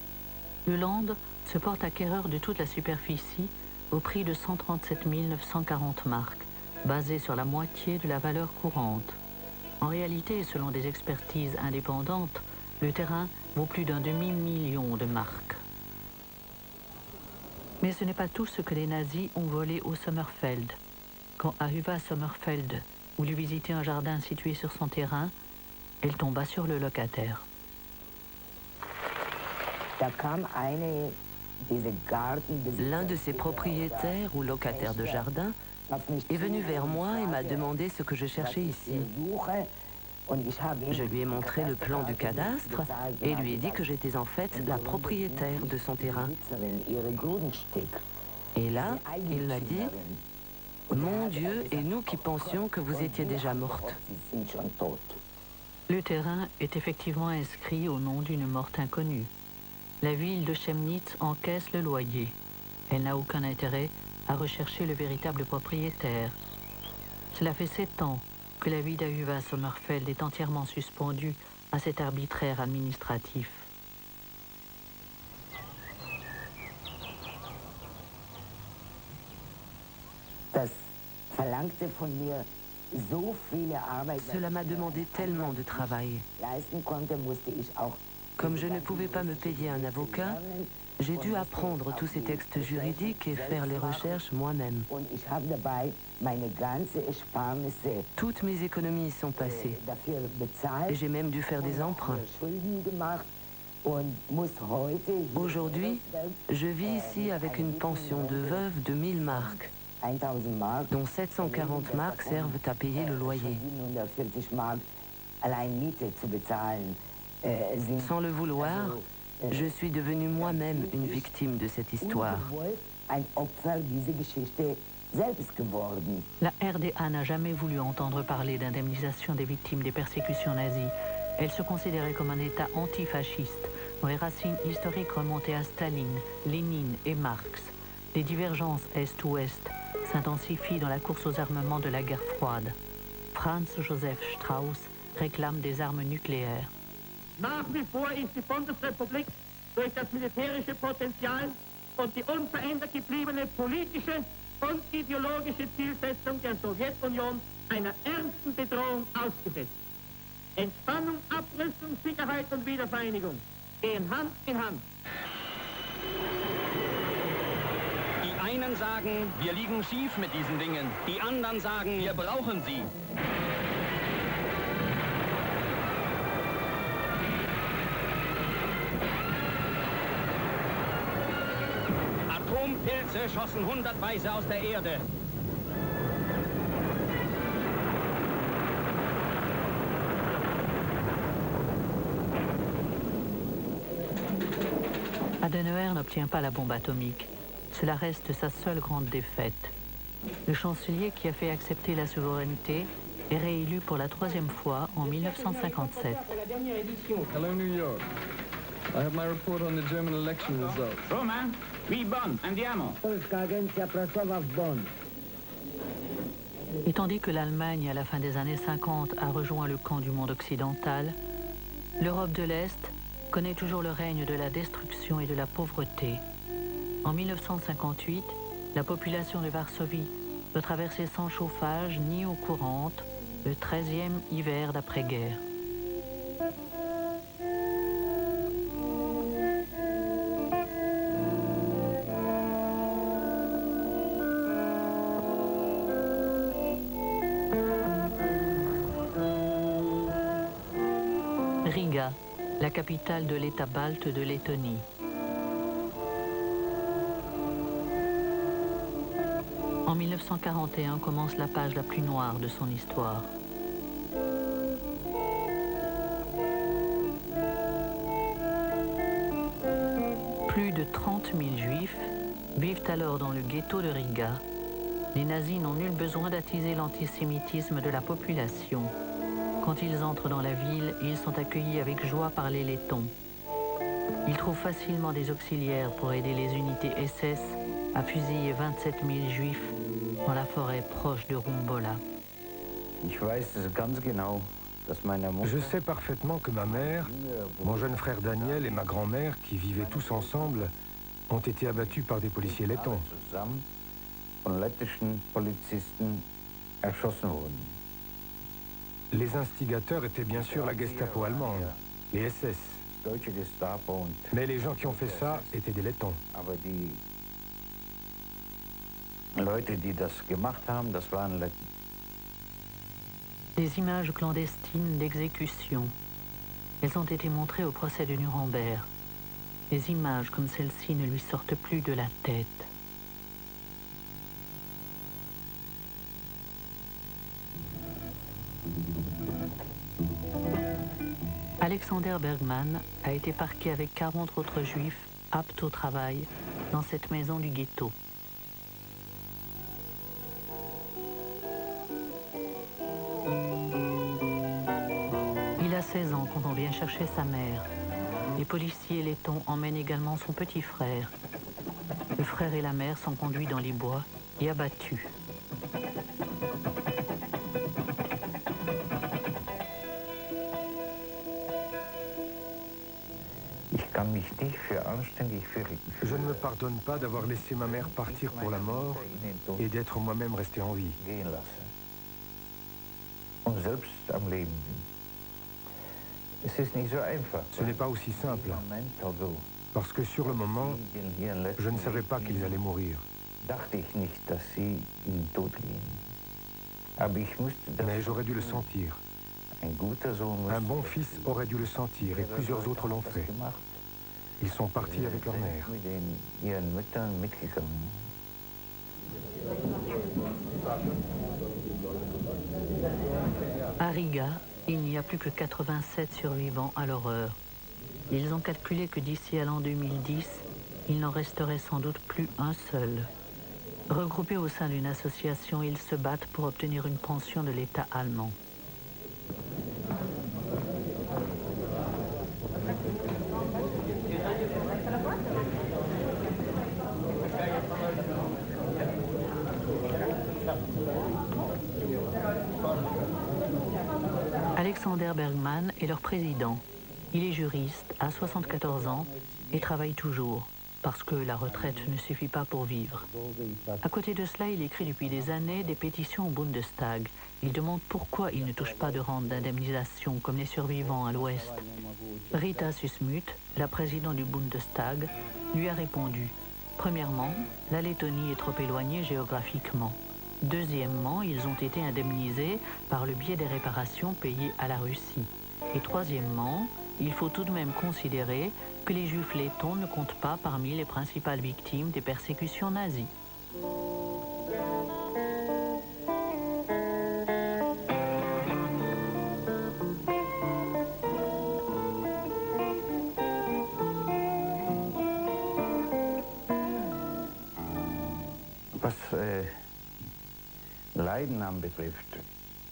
Le Land se porte acquéreur de toute la superficie au prix de 137 940 marks, basé sur la moitié de la valeur courante. En réalité, selon des expertises indépendantes, le terrain vaut plus d'1 demi-million de marks. Mais ce n'est pas tout ce que les nazis ont volé au Sommerfeld. Quand Ahuva Sommerfeld voulut visiter un jardin situé sur son terrain, elle tomba sur le locataire. L'un de ses propriétaires ou locataires de jardin est venu vers moi et m'a demandé ce que je cherchais ici. Je lui ai montré le plan du cadastre et lui ai dit que j'étais en fait la propriétaire de son terrain. Et là, il m'a dit « Mon Dieu, et nous qui pensions que vous étiez déjà morte. » Le terrain est effectivement inscrit au nom d'une morte inconnue. La ville de Chemnitz encaisse le loyer. Elle n'a aucun intérêt à rechercher le véritable propriétaire. Cela fait 7 ans que la vie d'Ayuva Sommerfeld est entièrement suspendue à cet arbitraire administratif. Cela m'a demandé tellement de travail. Comme je ne pouvais pas me payer un avocat, j'ai dû apprendre tous ces textes juridiques et faire les recherches moi-même. Toutes mes économies sont passées. Et j'ai même dû faire des emprunts. Aujourd'hui, je vis ici avec une pension de veuve de 1000 marks, dont 740 marks servent à payer le loyer. Sans le vouloir, je suis devenue moi-même une victime de cette histoire. La RDA n'a jamais voulu entendre parler d'indemnisation des victimes des persécutions nazies. Elle se considérait comme un État antifasciste, dont les racines historiques remontaient à Staline, Lénine et Marx. Les divergences Est-Ouest s'intensifient dans la course aux armements de la guerre froide. Franz Josef Strauß réclame des armes nucléaires. Nach wie vor ist die Bundesrepublik durch das militärische Potenzial und die unverändert gebliebene politische und ideologische Zielsetzung der Sowjetunion einer ernsten Bedrohung ausgesetzt. Entspannung, Abrüstung, Sicherheit und Wiedervereinigung gehen Hand in Hand. Die einen sagen, wir liegen schief mit diesen Dingen. Die anderen sagen, wir brauchen sie. Atompilze schossen hundertweise aus der Erde. Adenauer n'obtient pas la bombe atomique. Cela reste sa seule grande défaite. Le chancelier qui a fait accepter la souveraineté est réélu pour la 3e fois en 1957. Hello, New York. I have my report on the German election results. Roma, qui Bonn, andiamo. Et tandis que l'Allemagne, à la fin des années 50, a rejoint le camp du monde occidental, l'Europe de l'Est connaît toujours le règne de la destruction et de la pauvreté. En 1958, la population de Varsovie doit traverser sans chauffage ni eau courante le 13e hiver d'après-guerre. Riga, la capitale de l'État balte de Lettonie. En 1941 commence la page la plus noire de son histoire. Plus de 30 000 Juifs vivent alors dans le ghetto de Riga. Les nazis n'ont nul besoin d'attiser l'antisémitisme de la population. Quand ils entrent dans la ville, ils sont accueillis avec joie par les Lettons. Ils trouvent facilement des auxiliaires pour aider les unités SS à fusiller 27 000 Juifs dans la forêt proche de Rumbola. Je sais parfaitement que ma mère, mon jeune frère Daniel et ma grand-mère, qui vivaient tous ensemble, ont été abattus par des policiers lettons. Les instigateurs étaient bien sûr la Gestapo allemande, les SS. Mais les gens qui ont fait ça étaient des Lettons. Des images clandestines d'exécution. Elles ont été montrées au procès de Nuremberg. Des images comme celle-ci ne lui sortent plus de la tête. Alexander Bergman a été parqué avec 40 autres juifs aptes au travail dans cette maison du ghetto. Il a 16 ans quand on vient chercher sa mère. Les policiers lettons emmènent également son petit frère. Le frère et la mère sont conduits dans les bois et abattus. Je ne me pardonne pas d'avoir laissé ma mère partir pour la mort et d'être moi-même resté en vie. Ce n'est pas aussi simple, parce que sur le moment, je ne savais pas qu'ils allaient mourir. Mais j'aurais dû le sentir. Un bon fils aurait dû le sentir et plusieurs autres l'ont fait. Ils sont partis avec leur mère. À Riga, il n'y a plus que 87 survivants à l'horreur. Ils ont calculé que d'ici à l'an 2010, il n'en resterait sans doute plus un seul. Regroupés au sein d'une association, ils se battent pour obtenir une pension de l'État allemand. Alexander Bergman est leur président. Il est juriste, a 74 ans et travaille toujours, parce que la retraite ne suffit pas pour vivre. À côté de cela, il écrit depuis des années des pétitions au Bundestag. Il demande pourquoi il ne touche pas de rente d'indemnisation comme les survivants à l'Ouest. Rita Susmuth, la présidente du Bundestag, lui a répondu. Premièrement, la Lettonie est trop éloignée géographiquement. Deuxièmement, ils ont été indemnisés par le biais des réparations payées à la Russie. Et troisièmement, il faut tout de même considérer que les Juifs lettons ne comptent pas parmi les principales victimes des persécutions nazies.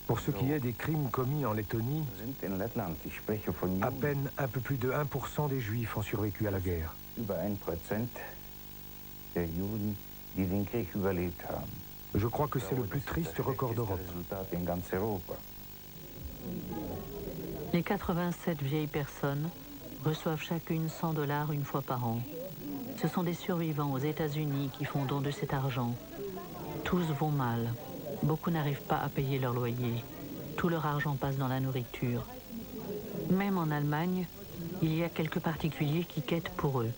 Pour ce qui est des crimes commis en Lettonie, à peine un peu plus de 1% des Juifs ont survécu à la guerre. Je crois que c'est le plus triste record d'Europe. Les 87 vieilles personnes reçoivent chacune $100 une fois par an. Ce sont des survivants aux États-Unis qui font don de cet argent. Tous vont mal. Beaucoup n'arrivent pas à payer leur loyer. Tout leur argent passe dans la nourriture. Même en Allemagne, il y a quelques particuliers qui quêtent pour eux.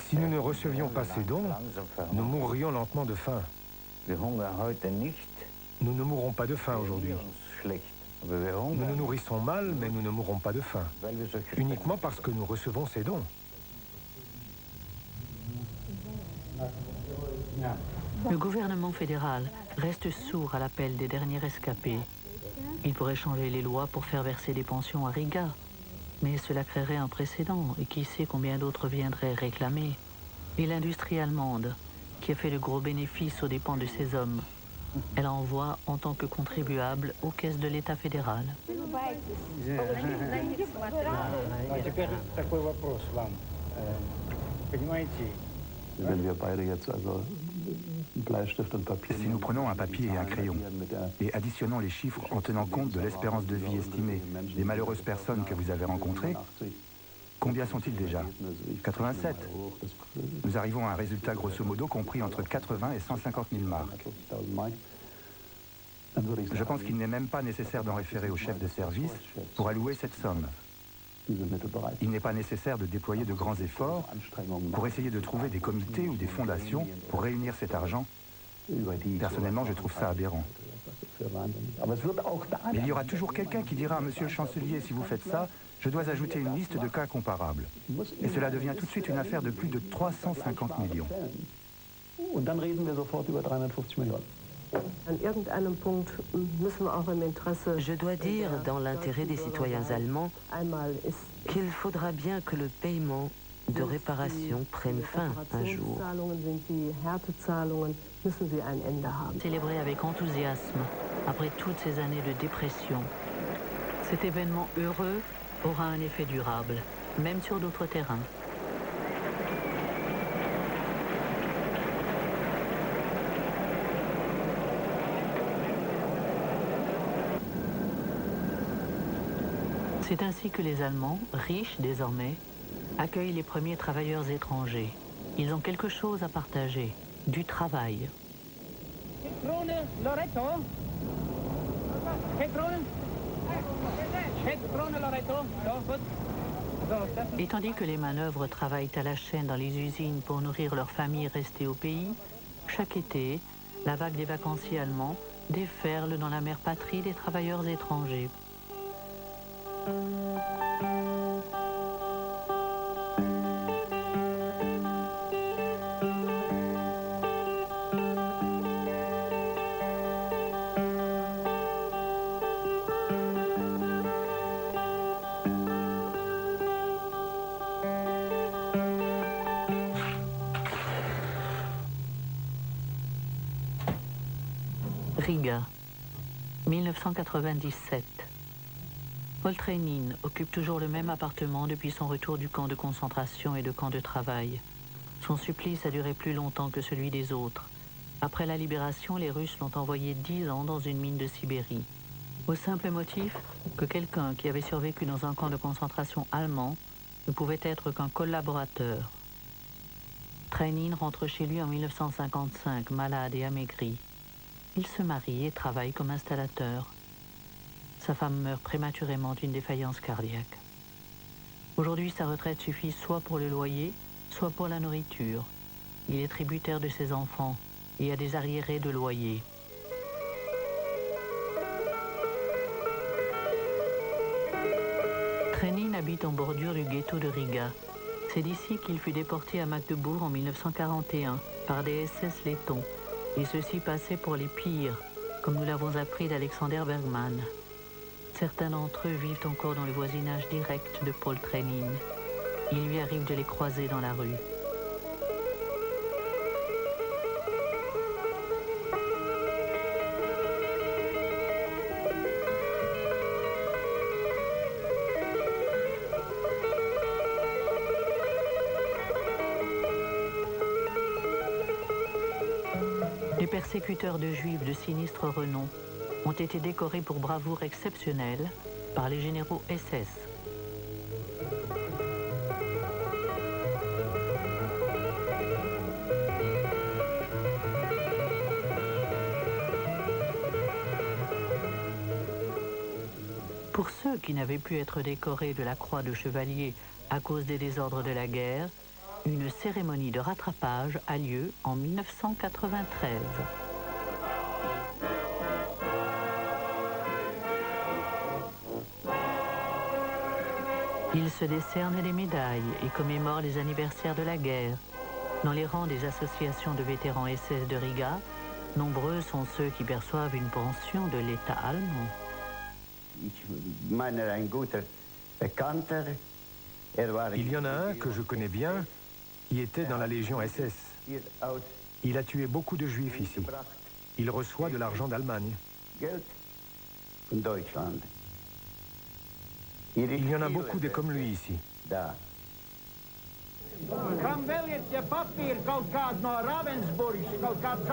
Si nous ne recevions pas ces dons, nous mourrions lentement de faim. Nous ne mourrons pas de faim aujourd'hui. Nous nous nourrissons mal, mais nous ne mourrons pas de faim. Uniquement parce que nous recevons ces dons. Le gouvernement fédéral reste sourd à l'appel des derniers rescapés. Il pourrait changer les lois pour faire verser des pensions à Riga. Mais cela créerait un précédent, et qui sait combien d'autres viendraient réclamer. Et l'industrie allemande, qui a fait de gros bénéfices aux dépens de ses hommes, elle envoie en tant que contribuable aux caisses de l'État fédéral. Si nous prenons un papier et un crayon et additionnons les chiffres en tenant compte de l'espérance de vie estimée des malheureuses personnes que vous avez rencontrées, combien sont-ils déjà? 87. Nous arrivons à un résultat grosso modo compris entre 80 et 150 000 marks. Je pense qu'il n'est même pas nécessaire d'en référer au chef de service pour allouer cette somme. Il n'est pas nécessaire de déployer de grands efforts pour essayer de trouver des comités ou des fondations pour réunir cet argent. Personnellement, je trouve ça aberrant. Mais il y aura toujours quelqu'un qui dira à Monsieur le chancelier, si vous faites ça, je dois ajouter une liste de cas comparables. Et cela devient tout de suite une affaire de plus de 350 millions. Je dois dire, dans l'intérêt des citoyens allemands, qu'il faudra bien que le paiement de réparation prenne fin un jour. Célébré avec enthousiasme, après toutes ces années de dépression, cet événement heureux aura un effet durable, même sur d'autres terrains. C'est ainsi que les Allemands, riches désormais, accueillent les premiers travailleurs étrangers. Ils ont quelque chose à partager, du travail. Et tandis que les manœuvres travaillent à la chaîne dans les usines pour nourrir leurs familles restées au pays, chaque été, la vague des vacanciers allemands déferle dans la mère patrie des travailleurs étrangers. Riga, 1997. Paul Trenin occupe toujours le même appartement depuis son retour du camp de concentration et de camp de travail. Son supplice a duré plus longtemps que celui des autres. Après la libération, les Russes l'ont envoyé 10 ans dans une mine de Sibérie. Au simple motif que quelqu'un qui avait survécu dans un camp de concentration allemand ne pouvait être qu'un collaborateur. Trenin rentre chez lui en 1955, malade et amaigri. Il se marie et travaille comme installateur. Sa femme meurt prématurément d'une défaillance cardiaque. Aujourd'hui, sa retraite suffit soit pour le loyer, soit pour la nourriture. Il est tributaire de ses enfants et a des arriérés de loyer. Trenin habite en bordure du ghetto de Riga. C'est d'ici qu'il fut déporté à Magdebourg en 1941 par des SS lettons. Et ceux-ci passaient pour les pires, comme nous l'avons appris d'Alexander Bergman. Certains d'entre eux vivent encore dans le voisinage direct de Paul Trenin. Il lui arrive de les croiser dans la rue. Les persécuteurs de juifs de sinistre renom ont été décorés pour bravoure exceptionnelle par les généraux SS. Pour ceux qui n'avaient pu être décorés de la croix de chevalier à cause des désordres de la guerre, une cérémonie de rattrapage a lieu en 1993. Ils se décernent des médailles et commémorent les anniversaires de la guerre. Dans les rangs des associations de vétérans SS de Riga, nombreux sont ceux qui perçoivent une pension de l'État allemand. Il y en a un que je connais bien, qui était dans la Légion SS. Il a tué beaucoup de Juifs ici. Il reçoit de l'argent d'Allemagne. Il y en a beaucoup des comme lui ici.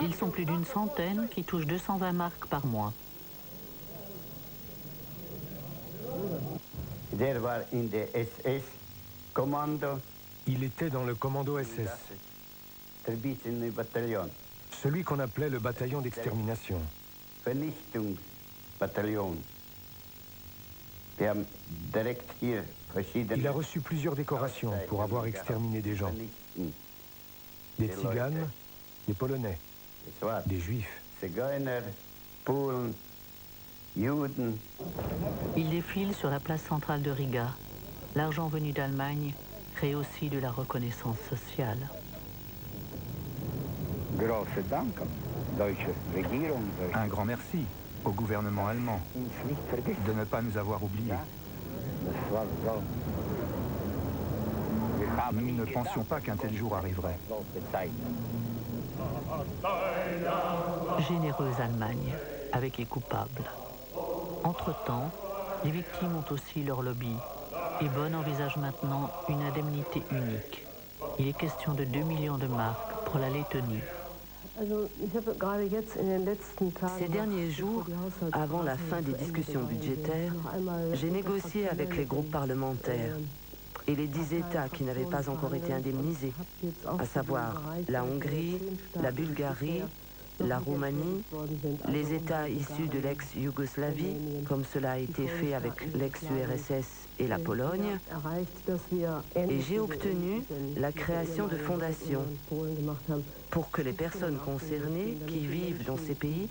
Ils sont plus d'une centaine qui touchent 220 marks par mois. Il était dans le commando SS. Celui qu'on appelait le bataillon d'extermination. Il a reçu plusieurs décorations pour avoir exterminé des gens. Des Tziganes, des Polonais, des Juifs. Il défile sur la place centrale de Riga. L'argent venu d'Allemagne crée aussi de la reconnaissance sociale. Un grand merci au gouvernement allemand de ne pas nous avoir oubliés. Nous ne pensions pas qu'un tel jour arriverait. Généreuse Allemagne, avec les coupables. Entre-temps, les victimes ont aussi leur lobby. Et Bonn envisage maintenant une indemnité unique. Il est question de 2 millions de marks pour la Lettonie. Ces derniers jours, avant la fin des discussions budgétaires, j'ai négocié avec les groupes parlementaires et les 10 États qui n'avaient pas encore été indemnisés, à savoir la Hongrie, la Bulgarie, la Roumanie, les États issus de l'ex-Yougoslavie, comme cela a été fait avec l'ex-URSS et la Pologne, et j'ai obtenu la création de fondations pour que les personnes concernées qui vivent dans ces pays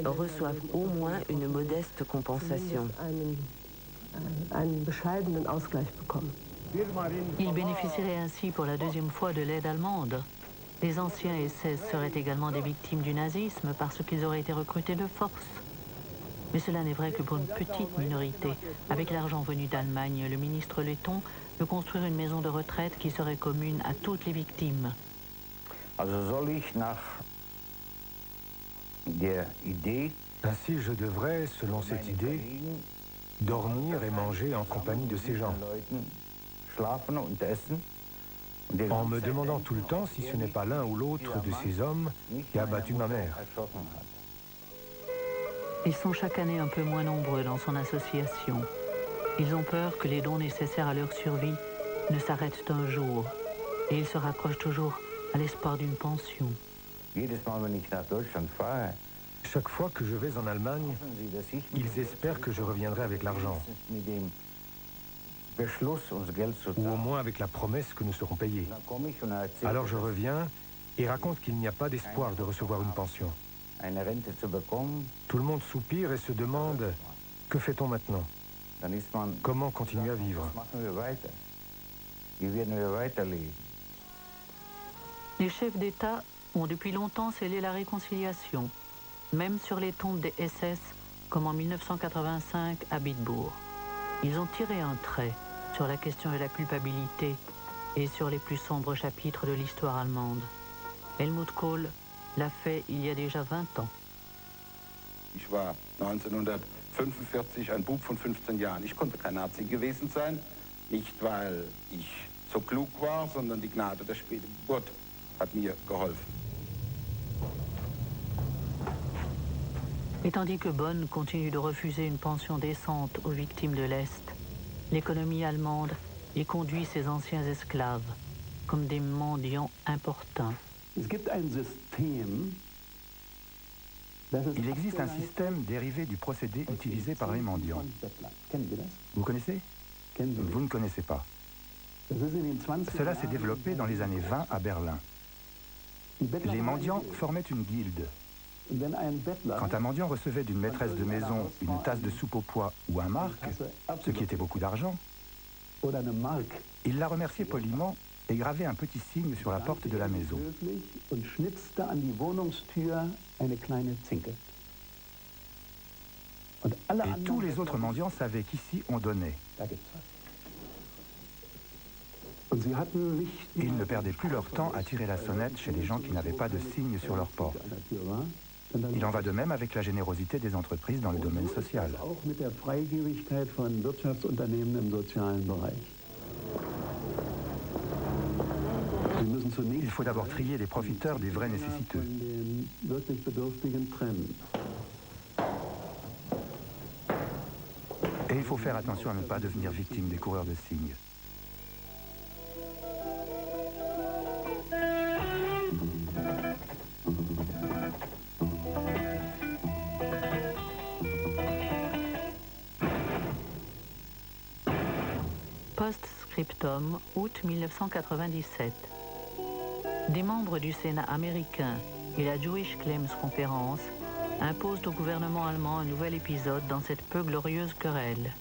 reçoivent au moins une modeste compensation. Ils bénéficieraient ainsi pour la deuxième fois de l'aide allemande. Les anciens SS seraient également des victimes du nazisme parce qu'ils auraient été recrutés de force. Mais cela n'est vrai que pour une petite minorité. Avec l'argent venu d'Allemagne, le ministre Letton veut construire une maison de retraite qui serait commune à toutes les victimes. Ainsi, je devrais, selon cette idée, dormir et manger en compagnie de ces gens, en me demandant tout le temps si ce n'est pas l'un ou l'autre de ces hommes qui a battu ma mère. Ils sont chaque année un peu moins nombreux dans son association. Ils ont peur que les dons nécessaires à leur survie ne s'arrêtent un jour, et ils se raccrochent toujours à l'espoir d'une pension. Chaque fois que je vais en Allemagne, ils espèrent que je reviendrai avec l'argent. Ou au moins avec la promesse que nous serons payés. Alors je reviens et raconte qu'il n'y a pas d'espoir de recevoir une pension. Tout le monde soupire et se demande « Que fait-on maintenant? Comment continuer à vivre ?» Les chefs d'État ont depuis longtemps scellé la réconciliation, même sur les tombes des SS, comme en 1985 à Bitburg. Ils ont tiré un trait sur la question de la culpabilité et sur les plus sombres chapitres de l'histoire allemande. Helmut Kohl l'a fait il y a déjà 20 ans. Ich war 1945 ein Bub von 15 Jahren. Ich konnte kein Nazi gewesen sein, nicht weil ich so klug war, sondern die Gnade der späten Geburt hat mir geholfen. Et tandis que Bonn continue de refuser une pension décente aux victimes de l'Est, l'économie allemande y conduit ses anciens esclaves comme des mendiants importuns. Es gibt ein System. Il existe un système dérivé du procédé utilisé par les mendiants. Vous connaissez? Vous ne connaissez pas. Cela s'est développé dans les années 20 à Berlin. Les mendiants formaient une guilde. Quand un mendiant recevait d'une maîtresse de maison une tasse de soupe au pois ou un mark, ce qui était beaucoup d'argent, il la remerciait poliment et gravait un petit signe sur la porte de la maison. Et tous les autres mendiants savaient qu'ici on donnait. Ils ne perdaient plus leur temps à tirer la sonnette chez les gens qui n'avaient pas de signe sur leur porte. Il en va de même avec la générosité des entreprises dans le domaine social. Il faut d'abord trier les profiteurs des vrais nécessiteux. Et il faut faire attention à ne pas devenir victime des coureurs de cygnes. Post-scriptum, août 1997. Des membres du Sénat américain et la Jewish Claims Conference imposent au gouvernement allemand un nouvel épisode dans cette peu glorieuse querelle.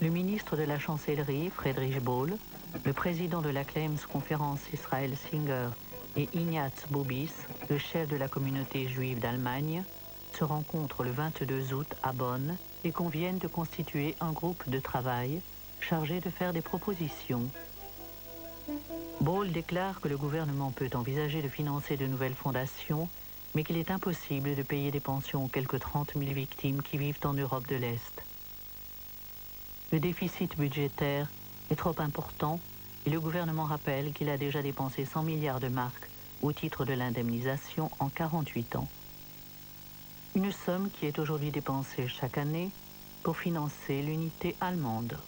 Le ministre de la Chancellerie, Friedrich Bohl, le président de la Claims Conference, Israel Singer, et Ignaz Bubis, le chef de la communauté juive d'Allemagne, se rencontrent le 22 août à Bonn et conviennent de constituer un groupe de travail chargé de faire des propositions. Bohl déclare que le gouvernement peut envisager de financer de nouvelles fondations, mais qu'il est impossible de payer des pensions aux quelques 30 000 victimes qui vivent en Europe de l'Est. Le déficit budgétaire est trop important et le gouvernement rappelle qu'il a déjà dépensé 100 milliards de marks au titre de l'indemnisation en 48 ans. Une somme qui est aujourd'hui dépensée chaque année pour financer l'unité allemande.